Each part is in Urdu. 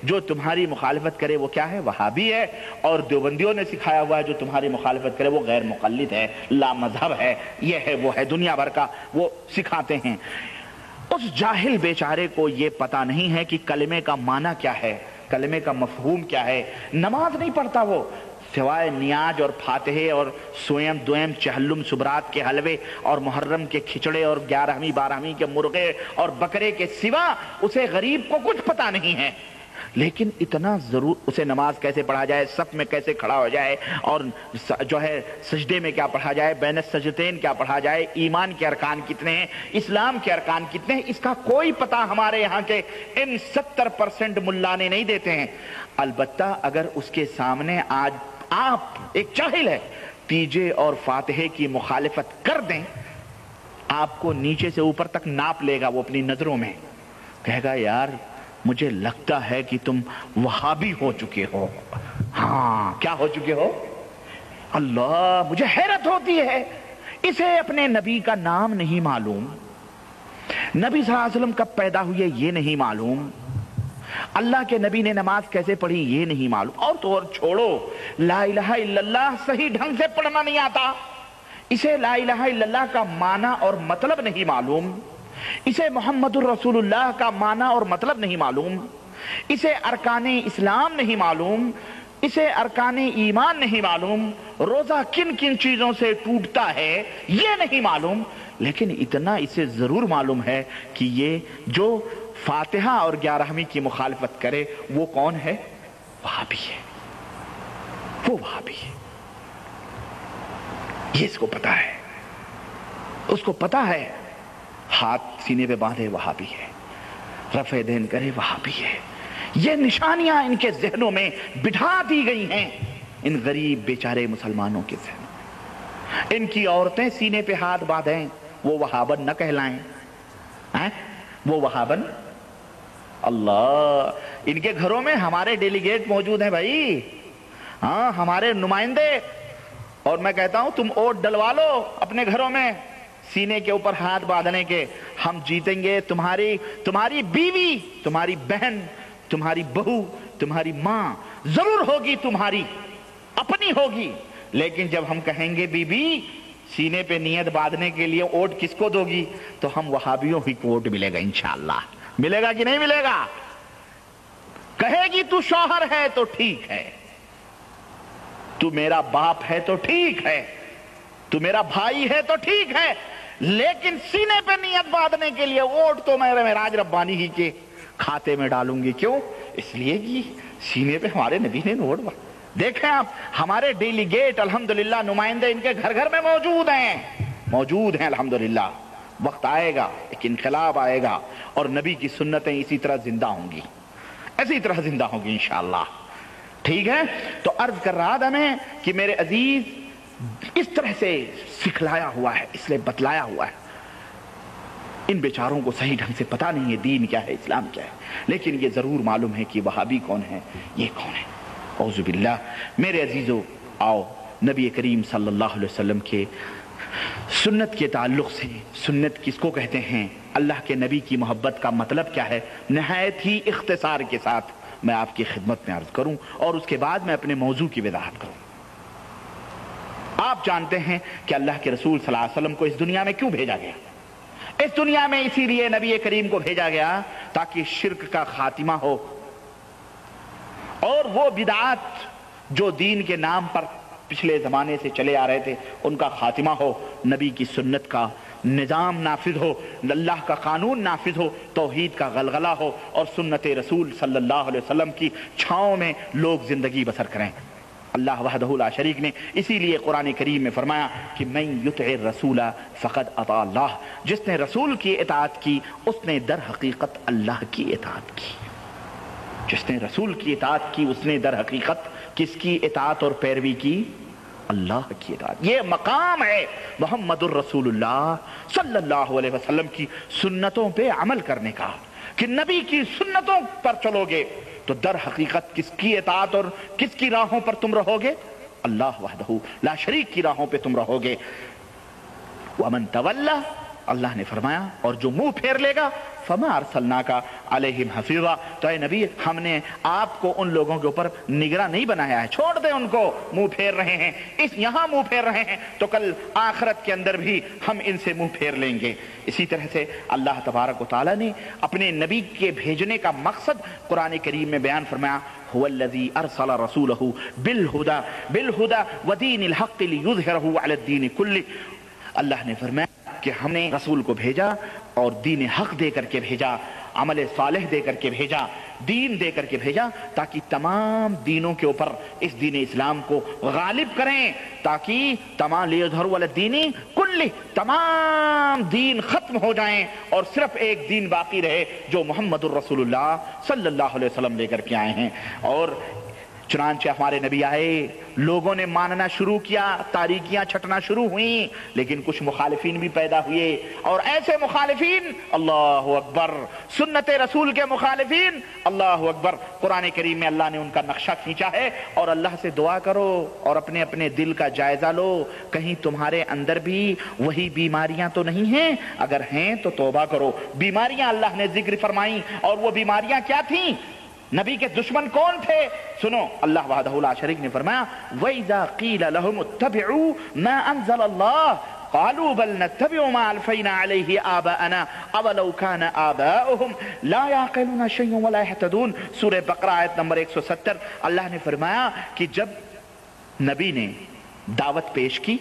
جو تمہاری مخالفت کرے وہ کیا ہے؟ وہابی ہے. اور دیوبندیوں نے سکھایا ہوا ہے جو تمہاری مخالفت کرے وہ غیر مقلد ہے، لا مذہب ہے، یہ ہے وہ ہے، دنیا بھر کا وہ سکھاتے ہیں. اس جاہل بیچارے کو یہ پتا نہیں ہے کہ کلمے کا معنی کیا ہے، کلمے کا مفہوم کیا ہے. نماز نہیں پڑھتا وہ، سوائے نیاز اور فاتحے اور سویم دویم چہلم سبرات کے حلوے اور محرم کے کھچڑے اور 11ویں 12ویں کے مرغے اور بکرے کے سوا اسے غریب کو کچھ پتا نہیں ہے. لیکن اتنا ضرور اسے نماز کیسے پڑھا جائے، صف میں کیسے کھڑا ہو جائے، اور جو ہے سجدے میں کیا پڑھا جائے، بین السجدتین کیا پڑھا جائے، ایمان کے ارکان کتنے ہیں، اسلام کے ارکان کتنے ہیں، اس کا کوئی پتہ ہمارے یہاں کے ان 70% ملانے نہیں دیتے ہیں. البتہ اگر اس کے سامنے آج آپ ایک جاہل ہے تیجے اور فاتحے کی مخالفت کر دیں، آپ کو نیچے سے اوپر تک ناپ لے گا وہ اپنی نظروں میں، کہے گا یار مجھے لگتا ہے کہ تم وہابی ہو چکے ہو. ہاں کیا ہو چکے ہو؟ اللہ، مجھے حیرت ہوتی ہے، اسے اپنے نبی کا نام نہیں معلوم، نبی صلی اللہ علیہ وسلم کب پیدا ہوئے یہ نہیں معلوم، اللہ کے نبی نے نماز کیسے پڑھی یہ نہیں معلوم. اور تو اور چھوڑو، لا الہ الا اللہ صحیح ڈھنگ سے پڑھنا نہیں آتا، اسے لا الہ الا اللہ کا معنی اور مطلب نہیں معلوم، اسے محمد الرسول اللہ کا معنی اور مطلب نہیں معلوم، اسے ارکان اسلام نہیں معلوم، اسے ارکان ایمان نہیں معلوم، روزہ کن کن چیزوں سے ٹوٹتا ہے یہ نہیں معلوم. لیکن اتنا اسے ضرور معلوم ہے کہ یہ جو فاتحہ اور 11ویں کی مخالفت کرے وہ کون ہے؟ وہابی ہے، وہ وہابی ہے. یہ اس کو پتا ہے، اس کو پتا ہے. ہاتھ سینے پہ باندھے وہابی ہے، رفع دین کرے وہابی ہے. یہ نشانیاں ان کے ذہنوں میں بٹھا دی گئی ہیں، ان غریب بیچارے مسلمانوں کے ذہنوں میں. ان کی عورتیں سینے پہ ہاتھ باندھیں وہ وہابن نہ کہلائیں، وہ وہابن. اللہ، ان کے گھروں میں ہمارے ڈیلیگیٹ موجود ہیں بھائی، ہاں ہمارے نمائندے، اور میں کہتا ہوں تم ووٹ ڈلوا لو اپنے گھروں میں سینے کے اوپر ہاتھ باندھنے کے، ہم جیتیں گے. تمہاری بیوی، تمہاری بہن، تمہاری بہو، تمہاری ماں ضرور ہوگی، تمہاری اپنی ہوگی. لیکن جب ہم کہیں گے بی بی سینے پہ نیت باندھنے کے لیے ووٹ کس کو دو گی، تو ہم وہابیوں ہی کو ووٹ ملے گا انشاءاللہ. ملے گا کہ نہیں ملے گا؟ کہے گی تو شوہر ہے تو ٹھیک ہے، تو میرا باپ ہے تو ٹھیک ہے، تو میرا بھائی ہے تو ٹھیک ہے، لیکن سینے پہ نیت باندھنے کے لیے ووٹ تو میں راج ربانی ہی کے کھاتے میں ڈالوں گی. کیوں؟ اس لیے کہ سینے پہ ہمارے نبی نے ووٹ باندھا. دیکھیں آپ، ہمارے ڈیلیگیٹ الحمدللہ نمائندے ان کے گھر گھر میں موجود ہیں الحمدللہ. وقت آئے گا، ایک انقلاب آئے گا اور نبی کی سنتیں اسی طرح زندہ ہوں گی، اسی طرح زندہ ہوں گی انشاءاللہ. ٹھیک ہے، تو عرض کر رہا تھا میں کہ میرے عزیز اس طرح سے سکھلایا ہوا ہے، اس لیے بتلایا ہوا ہے. ان بیچاروں کو صحیح ڈھنگ سے پتا نہیں ہے دین کیا ہے، اسلام کیا ہے، لیکن یہ ضرور معلوم ہے کہ وہابی کون ہے، یہ کون ہے. اعوذ باللہ. میرے عزیزو، آؤ نبی کریم صلی اللہ علیہ وسلم کے سنت کے تعلق سے، سنت کس کو کہتے ہیں، اللہ کے نبی کی محبت کا مطلب کیا ہے، نہایت ہی اختصار کے ساتھ میں آپ کی خدمت میں عرض کروں، اور اس کے بعد میں اپنے موضوع کی وضاحت کروں. آپ جانتے ہیں کہ اللہ کے رسول صلی اللہ علیہ وسلم کو اس دنیا میں کیوں بھیجا گیا؟ اس دنیا میں اسی لیے نبی کریم کو بھیجا گیا تاکہ شرک کا خاتمہ ہو، اور وہ بدعات جو دین کے نام پر پچھلے زمانے سے چلے آ رہے تھے ان کا خاتمہ ہو، نبی کی سنت کا نظام نافذ ہو، اللہ کا قانون نافذ ہو، توحید کا غلغلہ ہو، اور سنت رسول صلی اللہ علیہ وسلم کی چھاؤں میں لوگ زندگی بسر کریں. اللہ وحدہ لا شریک نے اسی لیے قرآن کریم میں فرمایا کہ من یطع الرسول فقد اطاع اللہ، جس نے رسول کی اطاعت کی اس نے در حقیقت اللہ کی اطاعت کی. جس نے رسول کی اطاعت کی اس نے در حقیقت کس کی اطاعت اور پیروی کی؟ اللہ کی اطاعت. یہ مقام ہے محمد الرسول اللہ صلی اللہ علیہ وسلم کی سنتوں پہ عمل کرنے کا، کہ نبی کی سنتوں پر چلو گے تو در حقیقت کس کی اطاعت اور کس کی راہوں پر تم رہو گے؟ اللہ وحدہ لا شریک کی راہوں پہ تم رہو گے. ومن تولی اللہ نے فرمایا اور جو منہ پھیر لے گا فما ارسلناک علیہم حفیظا، تو اے نبی ہم نے آپ کو ان لوگوں کے اوپر نگراں نہیں بنایا ہے، چھوڑ دیں ان کو، منہ پھیر رہے ہیں، یہاں منہ پھیر رہے ہیں تو کل آخرت کے اندر بھی ہم ان سے منہ پھیر لیں گے۔ اسی طرح سے اللہ تبارک و تعالیٰ نے اپنے نبی کے بھیجنے کا مقصد قرآن کریم میں بیان فرمایا، هو الذي ارسل رسوله بالهدى ودين الحق ليظهره على الدين كله۔ اللہ نے فرمایا کہ ہم نے رسول کو بھیجا اور دین حق دے کر کے بھیجا، عمل صالح دے کر کے بھیجا، دین دے کر کے بھیجا، تاکہ تمام دینوں کے اوپر اس دین اسلام کو غالب کریں، تاکہ تمام لیظہروا علی الدین کلہ، تمام دین ختم ہو جائیں اور صرف ایک دین باقی رہے جو محمد الرسول اللہ صلی اللہ علیہ وسلم لے کر کے آئے ہیں۔ اور چنانچہ ہمارے نبی آئے، لوگوں نے ماننا شروع کیا، تاریکیاں چھٹنا شروع ہوئیں، لیکن کچھ مخالفین بھی پیدا ہوئے، اور ایسے مخالفین، اللہ اکبر، سنت رسول کے مخالفین، اللہ اکبر، قرآن کریم میں اللہ نے ان کا نقشہ کھینچا ہے۔ اور اللہ سے دعا کرو اور اپنے اپنے دل کا جائزہ لو، کہیں تمہارے اندر بھی وہی بیماریاں تو نہیں ہیں، اگر ہیں تو توبہ کرو۔ بیماریاں اللہ نے ذکر فرمائیں، اور وہ بیماریاں کیا تھیں؟ نبی کے دشمن کون تھے؟ سنو، اللہ وحدہ لا شریک نے فرمایا، وَإِذَا قِيلَ لَهُمُ اتَّبِعُوا مَا أَنزَلَ اللَّهُ قَالُوا بَلْ نَتَّبِعُ مَا أَلْفَيْنَا عَلَيْهِ آبَاءَنَا أَوَلَوْ كَانَ آبَاؤُهُمْ لَا يَعْقِلُونَ شَيْئًا وَلَا يَهْتَدُونَ۔ سورہ بقرہ آیت نمبر 170۔ اللہ نے فرمایا کہ جب نبی نے دعوت پیش کی،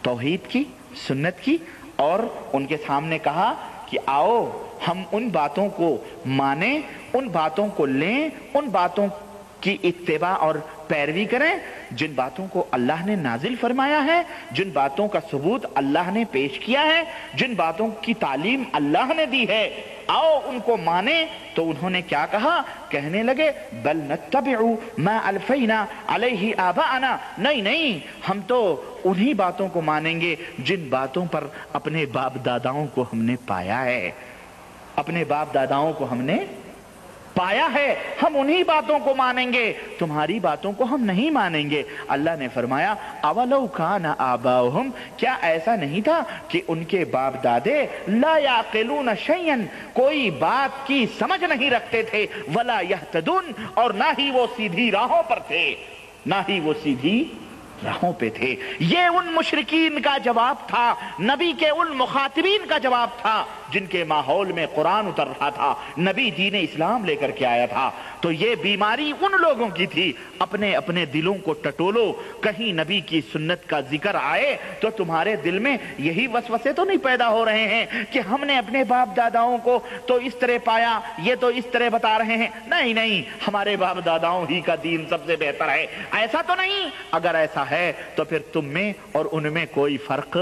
توحید کی، سنت کی، اور ان کے سامنے کہا کہ آؤ ہم ان باتوں کو مانیں، ان باتوں کو لیں، ان باتوں کی اتباع اور پیروی کریں جن باتوں کو اللہ نے نازل فرمایا ہے، جن باتوں کا ثبوت اللہ نے پیش کیا ہے، جن باتوں کی تعلیم اللہ نے دی ہے، آؤ ان کو مانیں۔ تو انہوں نے کیا کہا؟ کہنے لگے بل نتبع ما الفینا علیہ آباءنا، نہیں نہیں، ہم تو انہی باتوں کو مانیں گے جن باتوں پر اپنے باپ داداؤں کو ہم نے پایا ہے، اپنے باپ داداؤں کو ہم نے پایا ہے، ہم انہی باتوں کو مانیں گے، تمہاری باتوں کو ہم نہیں مانیں گے۔ اللہ نے فرمایا اولو کان آباؤہم، کیا ایسا نہیں تھا کہ ان کے باپ دادے لا یعقلون شیئا، کوئی بات کی سمجھ نہیں رکھتے تھے، ولا یہتدون، اور نہ ہی وہ سیدھی راہوں پر تھے، نہ ہی وہ سیدھی راہوں پہ تھے۔ یہ ان مشرکین کا جواب تھا، نبی کے ان مخاطبین کا جواب تھا جن کے ماحول میں قرآن اتر رہا تھا، نبی دین اسلام لے کر کے آیا تھا۔ تو یہ بیماری ان لوگوں کی تھی، اپنے اپنے دلوں کو ٹٹولو، کہیں نبی کی سنت کا ذکر آئے تو تمہارے دل میں یہی وسوسے تو نہیں پیدا ہو رہے ہیں کہ ہم نے اپنے باپ داداؤں کو تو اس طرح پایا، یہ تو اس طرح بتا رہے ہیں، نہیں نہیں، ہمارے باپ داداؤں ہی کا دین سب سے بہتر ہے، ایسا تو نہیں۔ اگر ایسا ہے تو پھر تم میں اور ان میں کوئی فرق،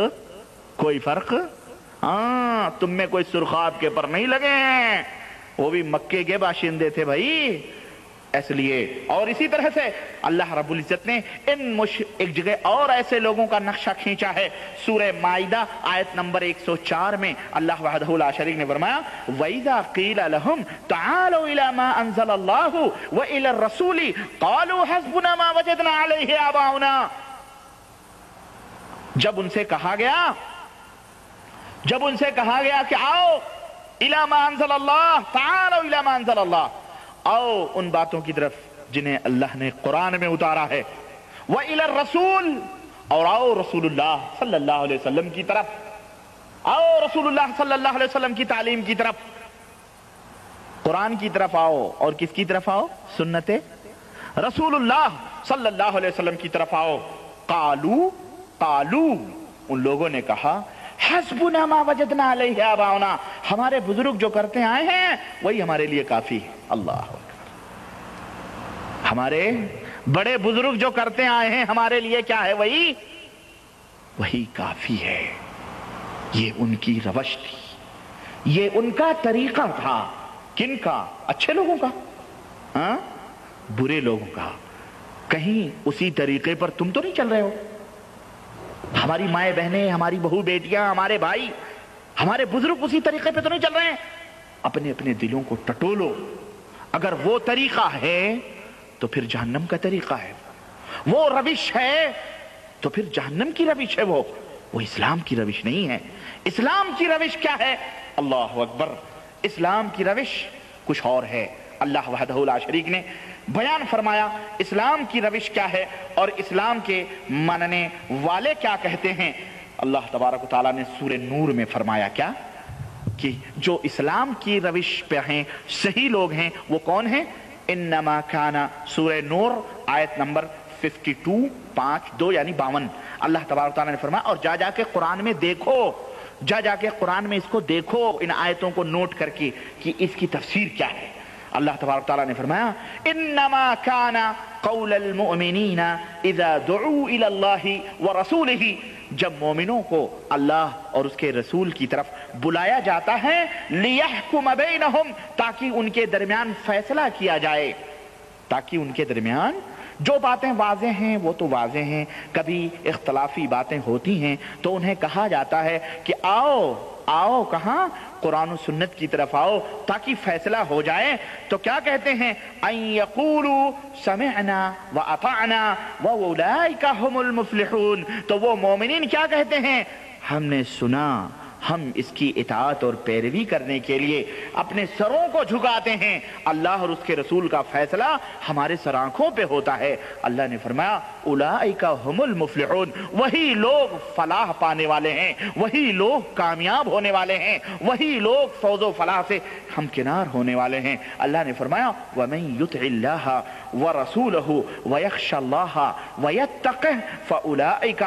ہاں، تم میں کوئی سرخاب کے پر نہیں لگے ہیں، وہ بھی مکے کے باشندے تھے بھائی، اس لیے۔ اور اسی طرح سے اللہ رب العزت نے ایک جگہ اور ایسے لوگوں کا نقشہ کھینچا ہے، سورہ مائدہ آیت نمبر 104 میں اللہ وحدہ لا شریک نے فرمایا وَإِذَا قِيلَ لَهُمْ تَعَالَوْا إِلَى مَا أَنزَلَ اللَّهُ وَإِلَى الرَّسُولِ قَالُوا حَسْبُنَا مَا وَجَدْنَا عَلَيْهِ آبَاؤُنَا۔ جب ان سے کہا گیا کہ آؤ اِلَى مَا أَنزَلَ اللَّهُ، تَعَالَوْا إِلَى مَا أَنزَلَ اللَّهُ، آؤ ان باتوں کی طرف جنہیں اللہ نے قرآن میں اتارا ہے، وَإِلَى الرَّسُولِ، اور آؤ رسول اللہ صلی اللہ علیہ وسلم کی طرف، آؤ رسول اللہ صلی اللہ علیہ وسلم کی تعلیم کی طرف، قرآن کی طرف آؤ، اور کس کی طرف آؤ؟ سنت رسول اللہ صلی اللہ علیہ وسلم کی طرف آؤ۔ قالو، ان لوگوں نے کہا حسبنا ما وجدنا علیہ آباؤنا، ہمارے بزرگ جو کرتے آئے ہیں وہی ہمارے لیے کافی ہے۔ اللہ اکبر، ہمارے بڑے بزرگ جو کرتے آئے ہیں ہمارے لیے کیا ہے؟ وہی کافی ہے۔ یہ ان کی روش تھی، یہ ان کا طریقہ تھا، کن کا؟ اچھے لوگوں کا، ہاں، برے لوگوں کا۔ کہیں اسی طریقے پر تم تو نہیں چل رہے ہو؟ ہماری مائیں بہنیں، ہماری بہو بیٹیاں، ہمارے بھائی، ہمارے بزرگ اسی طریقے پہ تو نہیں چل رہے ہیں؟ اپنے اپنے دلوں کو ٹٹولو، اگر وہ طریقہ ہے تو پھر جہنم کا طریقہ ہے، وہ روش ہے تو پھر جہنم کی روش ہے وہ۔ وہ اسلام کی روش نہیں ہے۔ اسلام کی روش کیا ہے؟ اللہ اکبر، اسلام کی روش کچھ اور ہے۔ اللہ وحدہ لا شریک نے بیان فرمایا اسلام کی روش کیا ہے اور اسلام کے ماننے والے کیا کہتے ہیں۔ اللہ تبارک و تعالیٰ نے سورہ نور میں فرمایا کیا کہ جو اسلام کی روش پہ ہیں، صحیح لوگ ہیں، وہ کون ہیں؟ انما کانا، سورہ نور آیت نمبر 52 5 یعنی 52۔ اللہ تبارک و تعالیٰ نے فرمایا، اور جا کے قرآن میں دیکھو، جا کے قرآن میں اس کو دیکھو، ان آیتوں کو نوٹ کر کے کہ اس کی تفسیر کیا ہے۔ اللہ تبارک و تعالیٰ نے فرمایا انما کان قول المؤمنین اذا دعوا الی اللہ ورسولہ، جب مومنوں کو اللہ اور اس کے رسول کی طرف بلایا جاتا ہے، لیحکم بینہم، تاکہ ان کے درمیان فیصلہ کیا جائے، تاکہ ان کے درمیان جو باتیں واضح ہیں وہ تو واضح ہیں، کبھی اختلافی باتیں ہوتی ہیں تو انہیں کہا جاتا ہے کہ آؤ آؤ، کہاں؟ قرآن و سنت کی طرف آؤ تاکہ فیصلہ ہو جائے۔ تو کیا کہتے ہیں؟ ان یقولوا سمعنا واطعنا واولئک هم المفلحون، تو وہ مومنین کیا کہتے ہیں؟ ہم نے سنا، ہم اس کی اطاعت اور پیروی کرنے کے لیے اپنے سروں کو جھکاتے ہیں، اللہ اور اس کے رسول کا فیصلہ ہمارے سر آنکھوں پہ ہوتا ہے۔ اللہ نے فرمایا اولئک هم المفلحون، وہی لوگ فلاح پانے والے ہیں، وہی لوگ کامیاب ہونے والے ہیں، وہی لوگ فوز و فلاح سے ہمکنار ہونے والے ہیں۔ اللہ نے فرمایا ومن یطع اللہ ورسولہ ویخشى اللہ ویتقہ فاولئک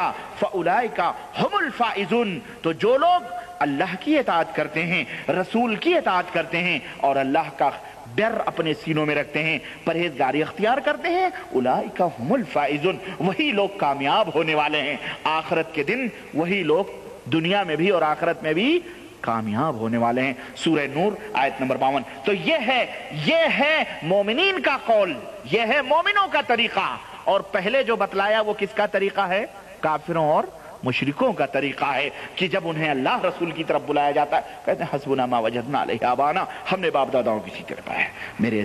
هم الفائزون، تو جو لوگ اللہ کی اطاعت کرتے ہیں، رسول کی اطاعت کرتے ہیں اور اللہ کا ڈر اپنے سینوں میں رکھتے ہیں، پرہیزگاری اختیار کرتے ہیں، اولئک هم الفائزون، وہی لوگ کامیاب ہونے والے ہیں۔ آخرت کے دن وہی لوگ دنیا میں بھی اور آخرت میں بھی کامیاب ہونے والے ہیں۔ سورہ نور آیت نمبر 52۔ تو یہ ہے مومنین کا قول، یہ ہے مومنوں کا طریقہ، اور پہلے جو بتلایا وہ کس کا طریقہ ہے؟ کافروں اور مشرکوں کا طریقہ ہے کہ جب انہیں اللہ رسول کی طرف بلایا جاتا ہے کہتے ہیں حسبنا ما وجدنا علیہ آبانا، ہم نے باپ داداؤں کی طرف پایا ہے۔ میرے